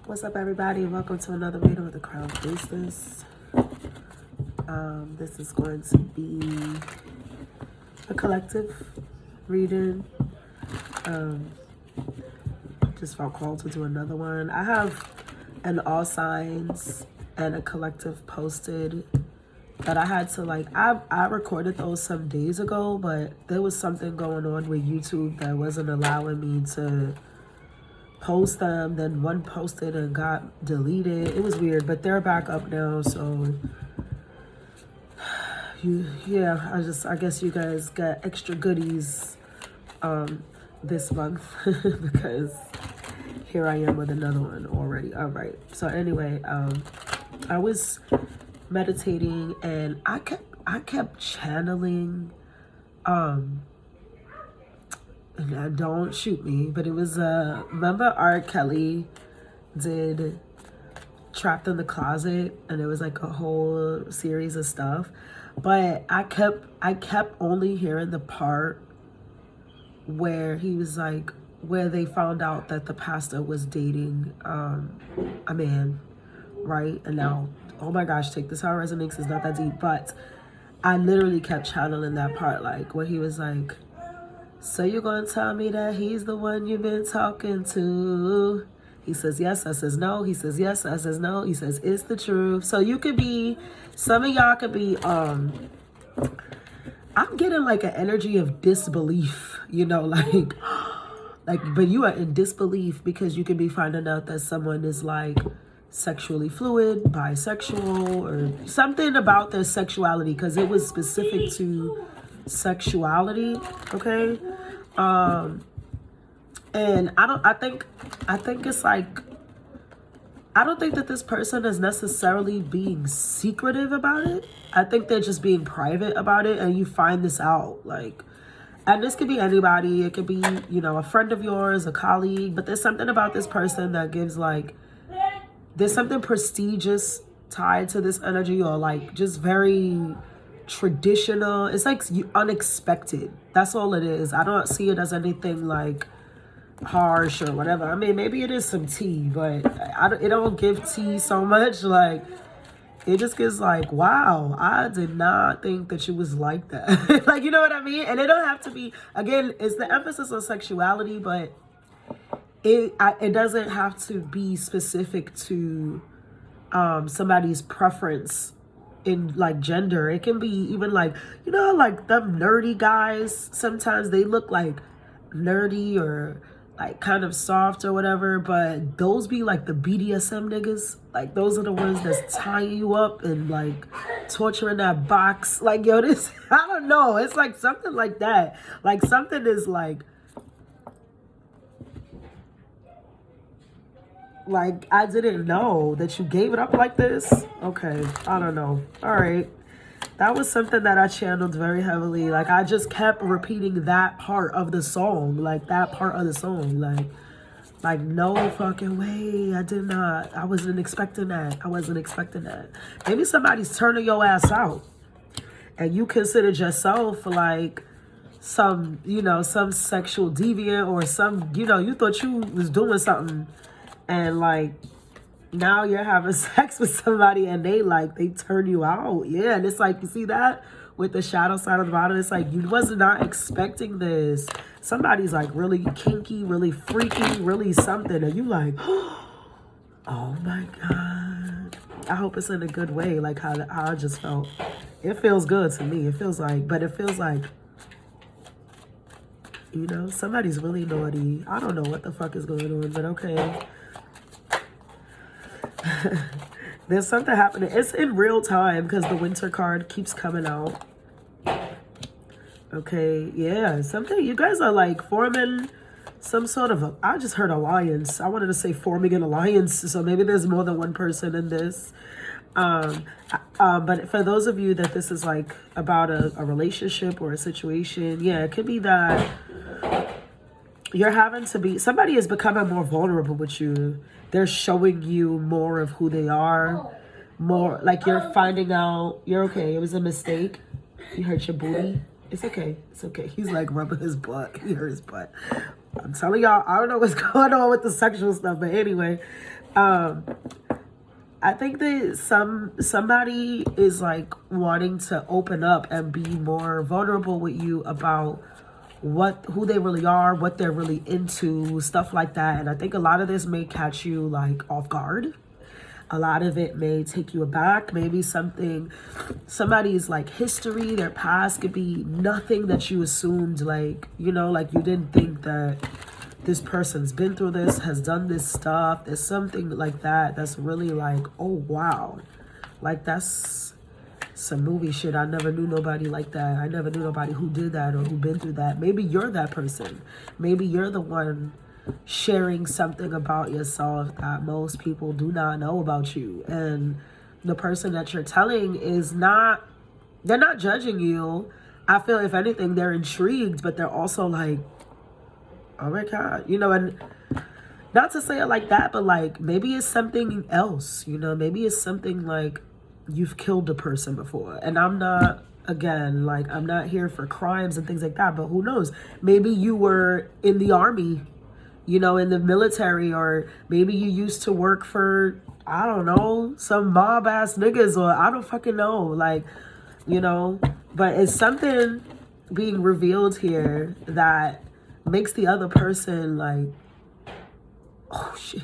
What's up, everybody? Welcome to another video with the Crowned Priestess. This is going to be a collective reading. Just felt called to do another one. I have an all signs and a collective posted that I had to I recorded those some days ago, but there was something going on with YouTube that wasn't allowing me to post them. Then one posted and got deleted. It was weird, but they're back up now. So I guess you guys got extra goodies this month because here I am with another one already. All right. So anyway, I was meditating and I kept channeling and don't shoot me, but it was remember R. Kelly did Trapped in the Closet, and it was like a whole series of stuff, but I kept only hearing the part where he was like, where they found out that the pastor was dating a man, right? And now, oh my gosh, take this how it resonates, it's not that deep, but I literally kept channeling that part, like where he was like, so you're gonna tell me that he's the one you've been talking to? He says yes, I says no. He says yes, I says no. He says it's the truth. So you could be, some of y'all could be, I'm getting like an energy of disbelief, you know, like, but you are in disbelief because you could be finding out that someone is like sexually fluid, bisexual, or something about their sexuality, because it was specific to sexuality, okay? And I think it's like, I don't think that this person is necessarily being secretive about it. I think they're just being private about it, and you find this out, like, and this could be anybody. It could be, you know, a friend of yours, a colleague, but there's something about this person that gives like, there's something prestigious tied to this energy, or like just very traditional. It's like unexpected. That's all it is. I don't see it as anything like harsh or whatever. I mean, maybe it is some tea, but it don't give tea so much. Like, it just gives like, wow, I did not think that you was like that. Like, you know what I mean? And it don't have to be, again, it's the emphasis on sexuality, but it doesn't have to be specific to somebody's preference in like gender. It can be even like, you know, like them nerdy guys, sometimes they look like nerdy or like kind of soft or whatever, but those be like the BDSM niggas. Like, those are the ones that's tying you up and like torturing that box. Like, yo, this, I don't know, it's like something like that. Like, something is like I didn't know that you gave it up like this. Okay, I don't know. All right, that was something that I channeled very heavily. Like, I just kept repeating that part of the song, like that part of the song, like no fucking way. I wasn't expecting that. Maybe somebody's turning your ass out and you considered yourself like some, you know, some sexual deviant or some, you know, you thought you was doing something, and like now you're having sex with somebody and they turn you out. Yeah, and it's like, you see that with the shadow side of the bottom, it's like you was not expecting this. Somebody's like really kinky, really freaky, really something, and you like, oh my god. I hope it's in a good way, like how I just felt. It feels good to me. It feels like, you know, somebody's really naughty. I don't know what the fuck is going on, but okay. There's something happening. It's in real time because the winter card keeps coming out. Okay, yeah, something, you guys are like forming some sort of I just heard alliance. I wanted to say forming an alliance, so maybe there's more than one person in this. But for those of you that this is like about a relationship or a situation, yeah, it could be that you're having to be, somebody is becoming more vulnerable with you. They're showing you more of who they are. More like you're finding out, you're okay, it was a mistake. You hurt your booty. It's okay. It's okay. He's like rubbing his butt. He hurt his butt. I'm telling y'all, I don't know what's going on with the sexual stuff, but anyway, um, I think that somebody is like wanting to open up and be more vulnerable with you about who they really are, what they're really into, stuff like that. And I think a lot of this may catch you like off guard. A lot of it may take you aback. Maybe somebody's like history, their past could be nothing that you assumed, like, you know, like you didn't think that this person's been through this, has done this stuff. There's something like that that's really like, oh, wow. Like, that's some movie shit. I never knew nobody like that. I never knew nobody who did that or who been through that. Maybe you're that person. Maybe you're the one sharing something about yourself that most people do not know about you. And the person that you're telling they're not judging you. I feel if anything, they're intrigued, but they're also like, oh my God, you know, and not to say it like that, but like maybe it's something else, you know, maybe it's something like you've killed a person before. And I'm not, again, like I'm not here for crimes and things like that, but who knows? Maybe you were in the army, you know, in the military, or maybe you used to work for, I don't know, some mob ass niggas, or I don't fucking know, like, you know, but it's something being revealed here that makes the other person like, oh shit,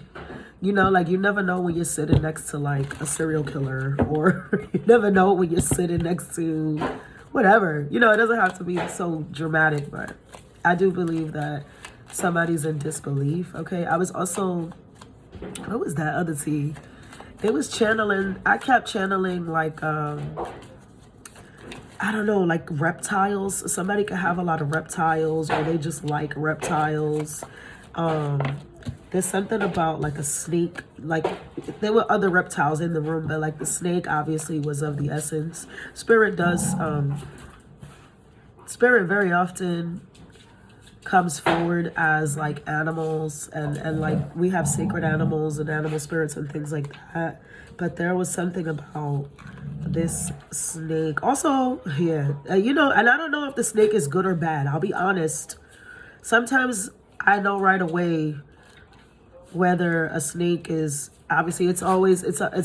you know, like you never know when you're sitting next to like a serial killer, or you never know when you're sitting next to whatever, you know. It doesn't have to be so dramatic, but I do believe that somebody's in disbelief. Okay, I was also, what was that other tea? It was channeling, I kept channeling like I don't know, like reptiles. Somebody could have a lot of reptiles, or they just like reptiles. There's something about like a snake, like there were other reptiles in the room, but like the snake obviously was of the essence. Spirit very often comes forward as like animals, and like we have sacred animals and animal spirits and things like that. But there was something about this snake also, yeah, you know, and I don't know if the snake is good or bad. I'll be honest. Sometimes I know right away whether a snake is, obviously it's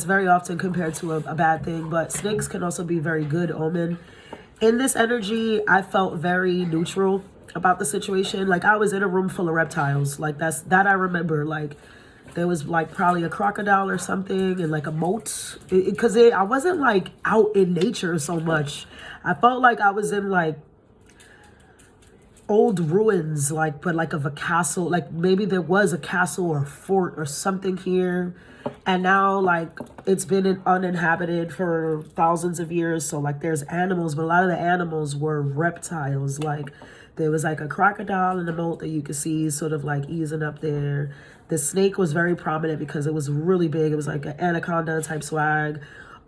very often compared to a bad thing, but snakes can also be very good omen. In this energy, I felt very neutral about the situation. Like I was in a room full of reptiles. Like that I remember. Like there was like probably a crocodile or something, and like a moat, because I wasn't like out in nature so much. I felt like I was in like old ruins, like, but like of a castle, like maybe there was a castle or a fort or something here, and now like it's been uninhabited for thousands of years. So like there's animals, but a lot of the animals were reptiles. Like there was like a crocodile in the moat that you could see sort of like easing up there. The snake was very prominent because it was really big. It was like an anaconda type swag.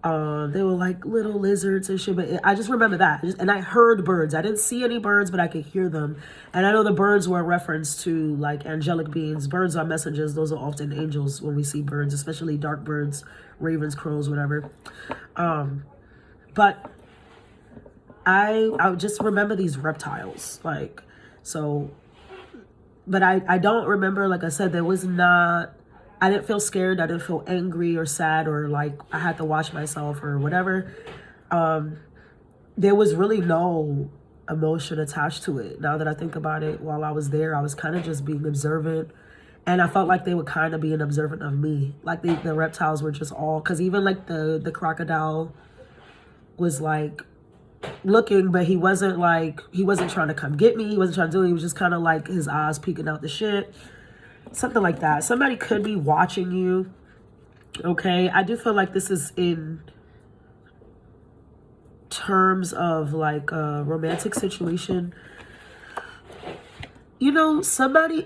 They were like little lizards and shit, but I just remember that. And I heard birds. I didn't see any birds, but I could hear them. And I know the birds were a reference to like angelic beings. Birds are messengers. Those are often angels when we see birds, especially dark birds, ravens, crows, whatever. But I just remember these reptiles, like, so, but I don't remember, like I said, I didn't feel scared. I didn't feel angry or sad or like I had to watch myself or whatever. There was really no emotion attached to it. Now that I think about it, while I was there, I was kind of just being observant. And I felt like they were kind of being observant of me. Like the reptiles were just all, because even like the crocodile was like looking, but he wasn't trying to come get me. He wasn't trying to do it. He was just kind of like his eyes peeking out the shit. Something like that. Somebody could be watching you. Okay. I do feel like this is in terms of like a romantic situation. You know, somebody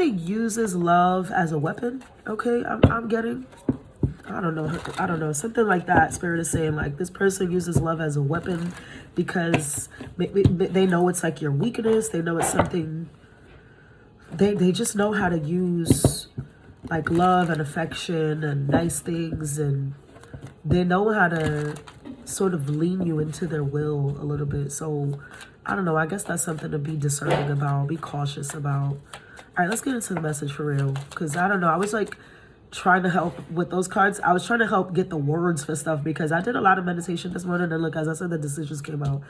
uses love as a weapon. Okay. I'm getting, I don't know, something like that. Spirit is saying like this person uses love as a weapon because they know it's like your weakness. They know it's something, they just know how to use like love and affection and nice things, and they know how to sort of lean you into their will a little bit. So I don't know. I guess that's something to be discerning about, be cautious about. All right, let's get into the message for real. Because I don't know. I was like trying to help with those cards. I was trying to help get the words for stuff because I did a lot of meditation this morning. And look, as I said, the decisions came out.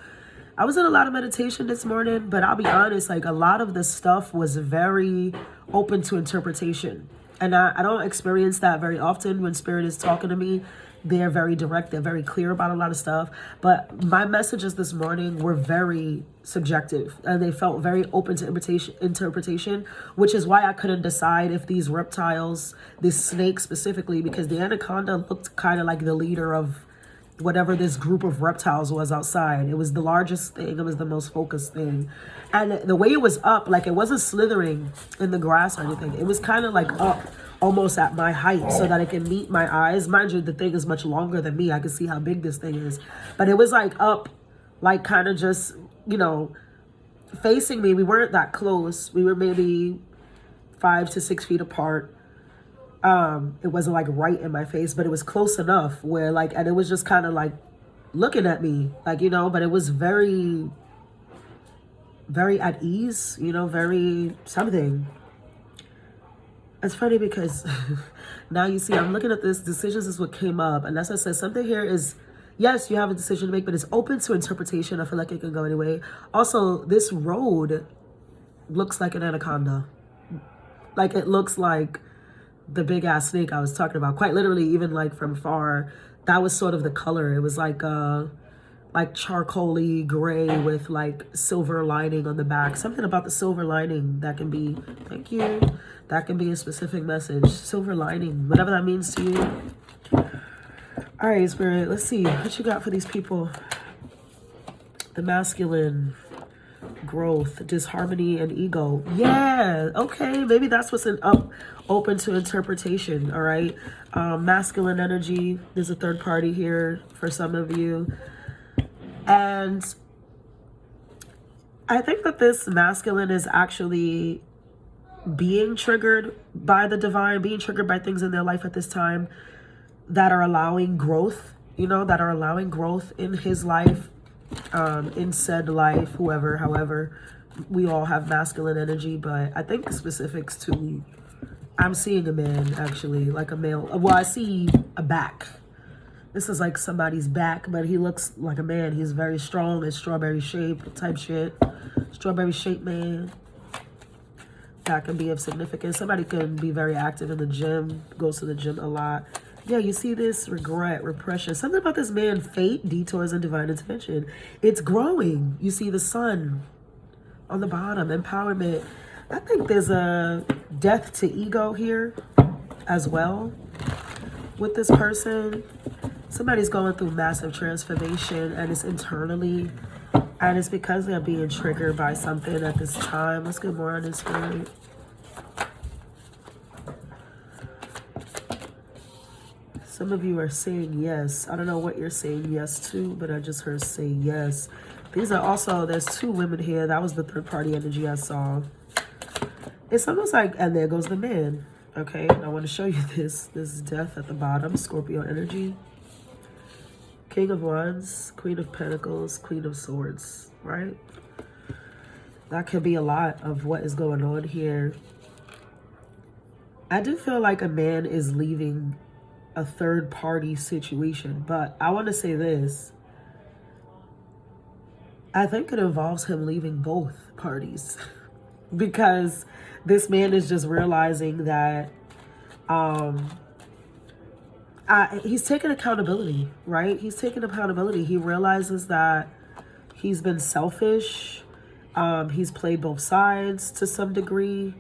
I was in a lot of meditation this morning, but I'll be honest, like a lot of the stuff was very open to interpretation. And I don't experience that very often when Spirit is talking to me. They're very direct. They're very clear about a lot of stuff. But my messages this morning were very subjective and they felt very open to interpretation, which is why I couldn't decide if these reptiles, this snake specifically, because the anaconda looked kind of like the leader of whatever this group of reptiles was outside. It was the largest thing. It was the most focused thing. And the way it was up, like it wasn't slithering in the grass or anything. It was kind of like up almost at my height so that it can meet my eyes. Mind you, the thing is much longer than me. I can see how big this thing is. But it was like up, like kind of just, you know, facing me. We weren't that close. We were maybe 5 to 6 feet apart. It wasn't like right in my face, but it was close enough where like, and it was just kind of like looking at me, like, you know, but it was very, very at ease, you know, very something. It's funny because now you see, I'm looking at this, decisions is what came up. And as I said, something here is, yes, you have a decision to make, but it's open to interpretation. I feel like it can go anyway. Also, this road looks like an anaconda. Like it looks like the big ass snake I was talking about, quite literally, even like from far. That was sort of the color. It was like charcoaly gray with like silver lining on the back. Something about the silver lining that can be, thank you, that can be a specific message. Silver lining, whatever that means to you. All right, Spirit, let's see what you got for these people. The masculine, growth, disharmony, and ego. Yeah, okay, maybe that's what's open to interpretation. All right, masculine energy. There's a third party here for some of you, and I think that this masculine is actually being triggered by the divine, being triggered by things in their life at this time that are allowing growth, you know, that are allowing growth in his life, in said life, however, we all have masculine energy, but I think specifics to, I'm seeing a man actually, like a male. Well, I see a back. This is like somebody's back, but he looks like a man. He's very strong and strawberry shape type shit. Strawberry shape man. That can be of significance. Somebody can be very active in the gym, goes to the gym a lot. Yeah, you see this regret, repression. Something about this man, fate, detours, and divine intervention. It's growing. You see the sun on the bottom, empowerment. I think there's a death to ego here as well with this person. Somebody's going through massive transformation and it's internally. And it's because they're being triggered by something at this time. Let's get more on this, Spirit. Some of you are saying yes. I don't know what you're saying yes to, but I just heard say yes. These are also, there's two women here. That was the third party energy I saw. It's almost like, and there goes the man. Okay, and I want to show you this. This is death at the bottom, Scorpio energy. King of Wands, Queen of Pentacles, Queen of Swords, right? That could be a lot of what is going on here. I do feel like a man is leaving a third party situation, but I want to say this. I think it involves him leaving both parties because this man is just realizing that he's taking accountability, right? He's taking accountability. He realizes that he's been selfish. He's played both sides to some degree,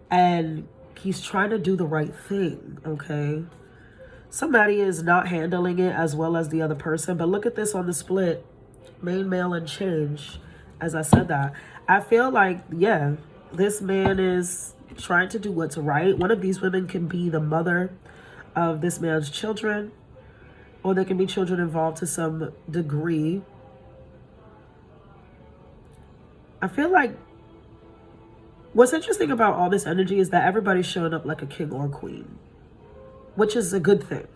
and he's trying to do the right thing, okay? Somebody is not handling it as well as the other person, but look at this on the split. Main, male, and change. As I said that, I feel like, yeah, this man is trying to do what's right. One of these women can be the mother of this man's children, or there can be children involved to some degree. I feel like what's interesting about all this energy is that everybody's showing up like a king or queen, which is a good thing.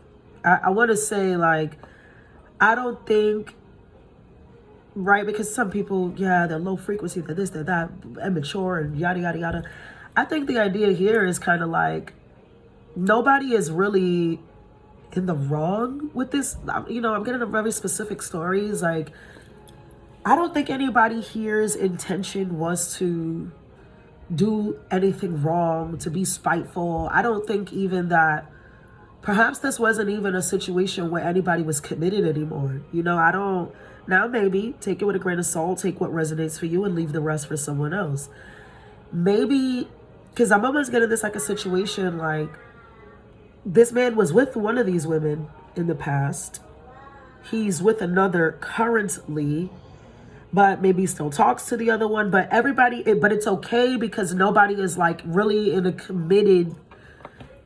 I want to say, like, I don't think right? Because some people, yeah, they're low frequency, they're this, they're that, immature, and yada, yada, yada. I think the idea here is kind of like, nobody is really in the wrong with this. You know, I'm getting a very specific stories. Like, I don't think anybody here's intention was to do anything wrong, to be spiteful. I don't think even that, perhaps this wasn't even a situation where anybody was committed anymore. You know, I don't, now maybe take it with a grain of salt, take what resonates for you and leave the rest for someone else. Maybe, because I'm almost getting this like a situation like, this man was with one of these women in the past. He's with another currently, but maybe still talks to the other one. But but it's okay because nobody is like really in a committed,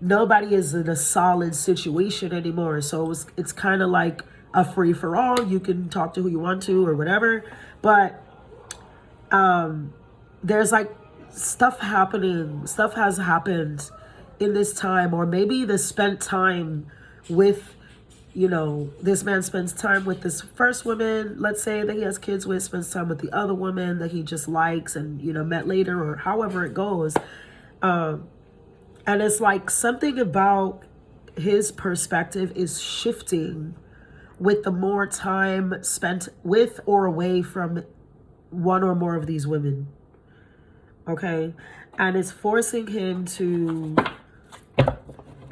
nobody is in a solid situation anymore. So it's kind of like a free for all. You can talk to who you want to or whatever. But there's like stuff has happened in this time, or maybe the spent time with, you know, this man spends time with this first woman, let's say, that he has kids with, spends time with the other woman that he just likes and, you know, met later, or however it goes. And it's like something about his perspective is shifting with the more time spent with or away from one or more of these women. Okay? And it's forcing him to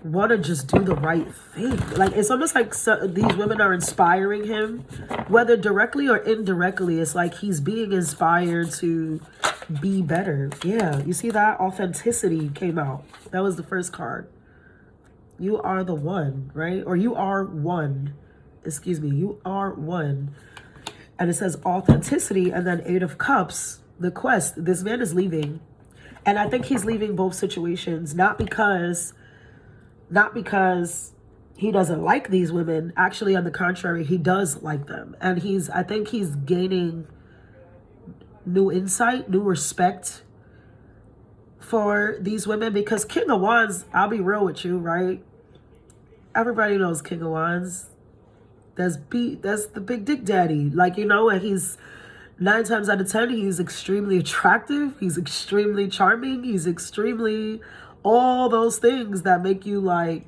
want to just do the right thing. Like, it's almost like these women are inspiring him, whether directly or indirectly. It's like he's being inspired to be better. Yeah, you see that? Authenticity came out. That was the first card. You are the one, right? Or you are one. Excuse me. You are one. And it says authenticity, and then 8 of Cups, the quest. This man is leaving. And I think he's leaving both situations, not because he doesn't like these women. Actually, on the contrary, he does like them. And I think he's gaining new insight, new respect for these women, because King of Wands, I'll be real with you, right? Everybody knows King of Wands. That's the big dick daddy. Like, you know, and he's 9 times out of 10, he's extremely attractive. He's extremely charming. He's extremely all those things that make you like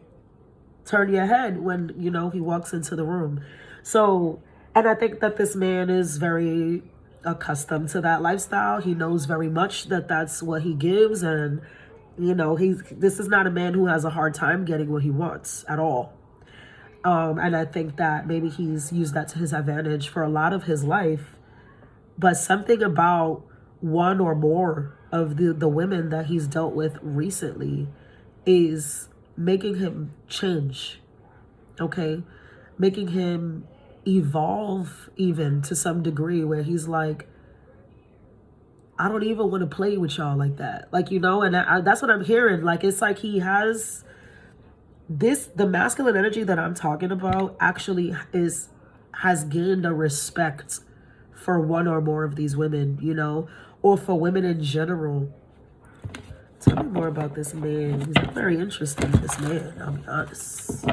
turn your head when, you know, he walks into the room. So, and I think that this man is very accustomed to that lifestyle. He knows very much that that's what he gives. And, you know, this is not a man who has a hard time getting what he wants at all. And I think that maybe he's used that to his advantage for a lot of his life. But something about one or more of the women that he's dealt with recently is making him change, okay? Making him evolve even to some degree, where he's like, I don't even want to play with y'all like that. Like, you know, and that's what I'm hearing. Like, it's like he has the masculine energy that I'm talking about actually has gained a respect for one or more of these women, you know, or for women in general. Tell me more about this man. He's very interesting, this man, I'll be honest.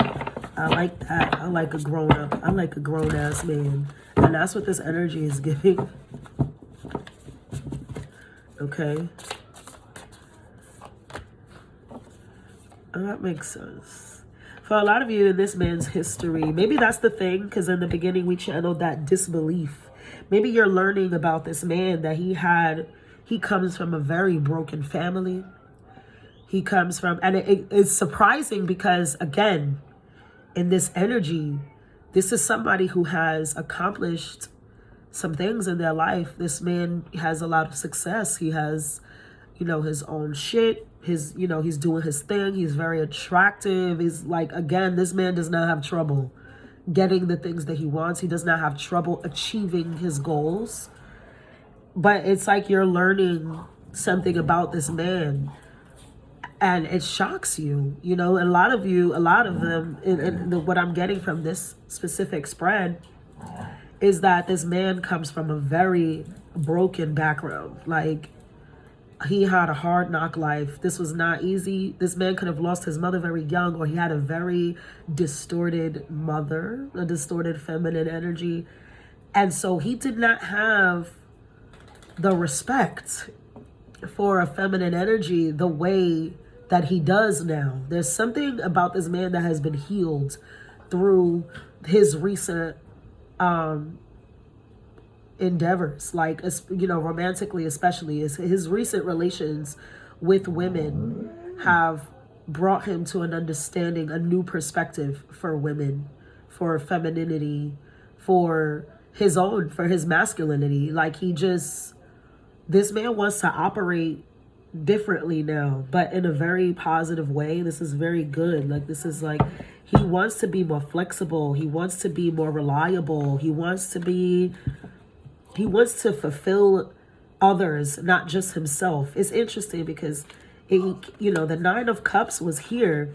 I like that. I like a grown-up. I like a grown-ass man. And that's what this energy is giving. Okay. That makes sense. For a lot of you in this man's history, maybe that's the thing, because in the beginning we channeled that disbelief. Maybe you're learning about this man that he comes from a very broken family. He comes from, and it's surprising because, again, in this energy, this is somebody who has accomplished some things in their life. This man has a lot of success. He has, you know, his own shit. He's doing his thing. He's very attractive. He's like, again, this man does not have trouble getting the things that he wants. He does not have trouble achieving his goals. But it's like you're learning something about this man, and it shocks you, you know. And a lot of them, what I'm getting from this specific spread is that this man comes from a very broken background. Like, he had a hard knock life. This was not easy. This man could have lost his mother very young, or he had a very distorted mother, a distorted feminine energy. And so he did not have the respect for a feminine energy the way that he does now. There's something about this man that has been healed through his recent endeavors, like, you know, romantically especially. Is his recent relations with women have brought him to an understanding, a new perspective for women, for femininity, for his masculinity. Like, this man wants to operate differently now, but in a very positive way. This is very good. Like, this is like, he wants to be more flexible. He wants to be more reliable. He wants to fulfill others, not just himself. It's interesting because the 9 of Cups was here,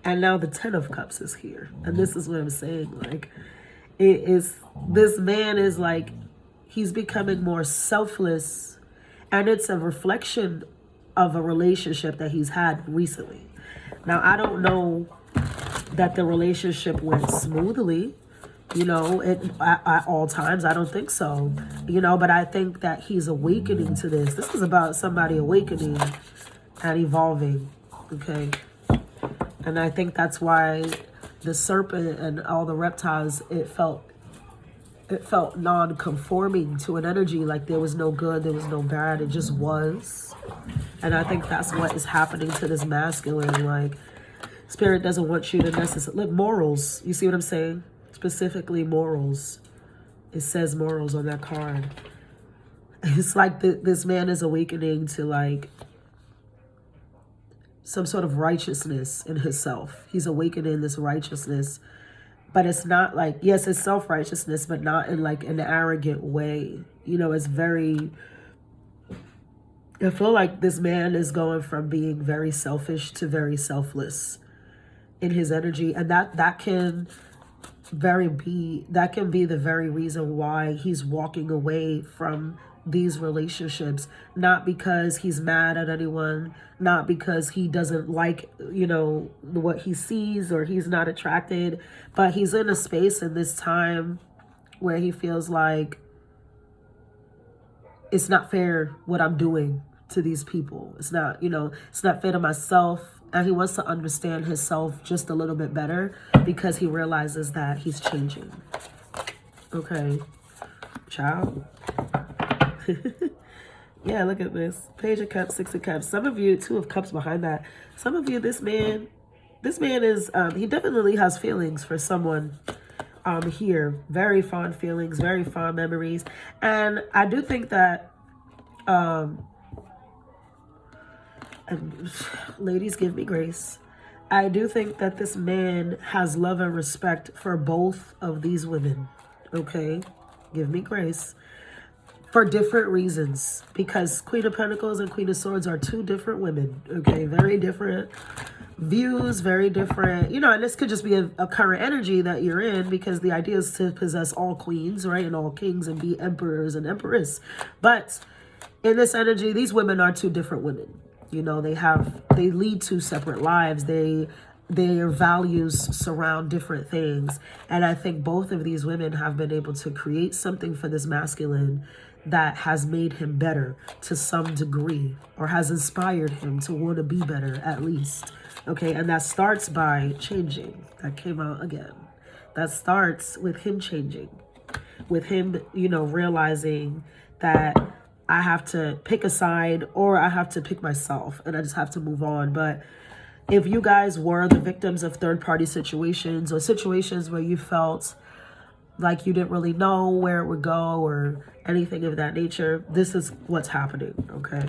and now the 10 of Cups is here. And this is what I'm saying. Like, this man is like, he's becoming more selfless, and it's a reflection of a relationship that he's had recently. Now, I don't know that the relationship went smoothly, at all times. I don't think so, but I think that he's awakening to this. This is about somebody awakening and evolving, okay? And I think that's why the serpent and all the reptiles, it felt non-conforming to an energy. Like, there was no good, there was no bad, it just was. And I think that's what is happening to this masculine. Like, Spirit doesn't want you to necessarily, look, morals, you see what I'm saying? Specifically morals. It says morals on that card. It's like this man is awakening to, like, some sort of righteousness in himself. He's awakening this righteousness. But it's not like, yes, it's self-righteousness, but not in like an arrogant way. It's very, I feel like this man is going from being very selfish to very selfless in his energy. And that can be the very reason why he's walking away from these relationships. Not because he's mad at anyone, not because he doesn't like, what he sees, or he's not attracted, but he's in a space in this time where he feels like it's not fair what I'm doing to these people. It's not, it's not fair to myself. And he wants to understand himself just a little bit better because he realizes that he's changing. Okay, child. Yeah, look at this. Page of Cups, 6 of Cups. Some of you, 2 of Cups behind that. Some of you, this man is, he definitely has feelings for someone here. Very fond feelings, very fond memories. And I do think that, and ladies, give me grace. I do think that this man has love and respect for both of these women. Okay? Give me grace. For different reasons. Because Queen of Pentacles and Queen of Swords are 2 different women. Okay? Very different views, very different, and this could just be a current energy that you're in, because the idea is to possess all queens, right? And all kings, and be emperors and empress. But in this energy, these women are 2 different women. They lead 2 separate lives. Their values surround different things. And I think both of these women have been able to create something for this masculine that has made him better to some degree, or has inspired him to want to be better, at least. Okay, and that starts by changing. That came out again. That starts with him changing. With him, realizing that I have to pick a side, or I have to pick myself, and I just have to move on. But if you guys were the victims of third-party situations, or situations where you felt like you didn't really know where it would go, or anything of that nature, this is what's happening, okay?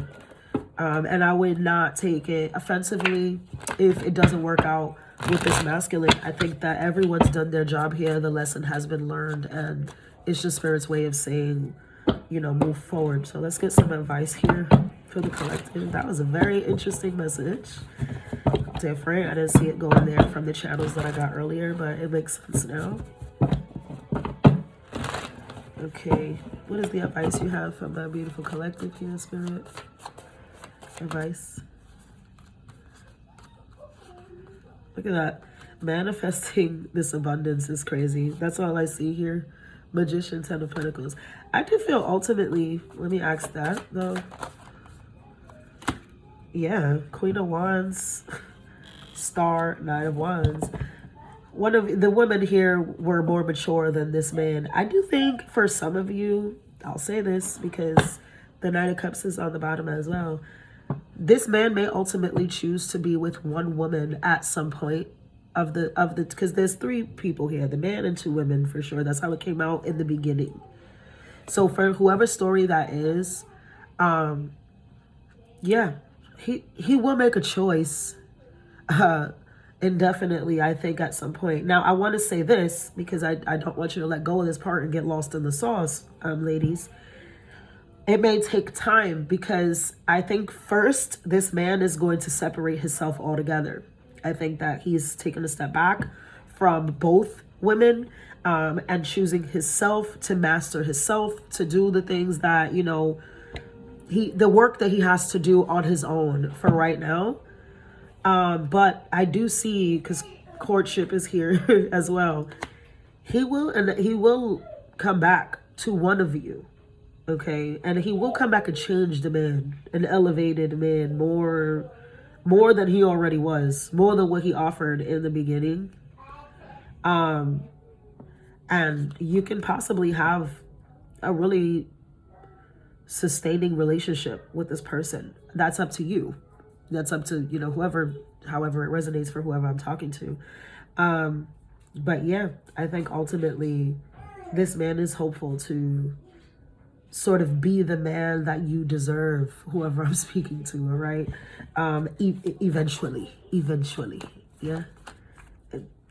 And I would not take it offensively if it doesn't work out with this masculine. I think that everyone's done their job here. The lesson has been learned, and it's just Spirit's way of saying, move forward. So let's get some advice here for the collective. That was a very interesting message. Different. I didn't see it going there from the channels that I got earlier, but it makes sense now. Okay, what is the advice you have for my beautiful collective here, Spirit? Advice. Look at that. Manifesting this abundance is crazy. That's all I see here. Magician, Ten of Pentacles. I do feel ultimately, let me ask that though. Yeah, Queen of Wands, Star, Knight of Wands. One of the women here were more mature than this man. I do think for some of you, I'll say this because the Knight of Cups is on the bottom as well. This man may ultimately choose to be with one woman at some point of the because there's three people here, the man and two women for sure. That's how it came out in the beginning. So for whoever story that is, yeah, he will make a choice indefinitely, I think, at some point. Now, I want to say this because I don't want you to let go of this part and get lost in the sauce, ladies. It may take time because I think first this man is going to separate himself altogether. I think that he's taken a step back from both women and choosing himself to master himself, to do the things that, you know, the work that he has to do on his own for right now. But I do see, because courtship is here as well, he will come back to one of you, okay? And he will come back a changed man, an elevated man, more than he already was, more than what he offered in the beginning. And you can possibly have a really sustaining relationship with this person. That's up to you. That's up to, you know, however it resonates for whoever I'm talking to. But yeah, I think ultimately this man is hopeful to sort of be the man that you deserve, whoever I'm speaking to, all right? Eventually, yeah?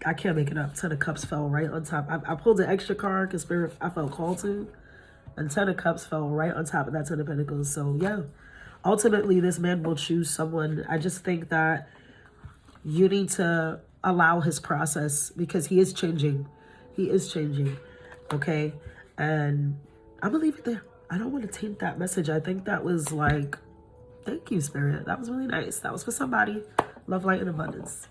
I can't make it up. Ten of Cups fell right on top. I pulled an extra card because Spirit, I felt called to. And Ten of Cups fell right on top of that Ten of Pentacles. So yeah, ultimately this man will choose someone. I just think that you need to allow his process because he is changing. He is changing, okay? And I'm going to leave it there. I don't want to taint that message. I think that was like, thank you, Spirit. That was really nice. That was for somebody. Love, light, and abundance.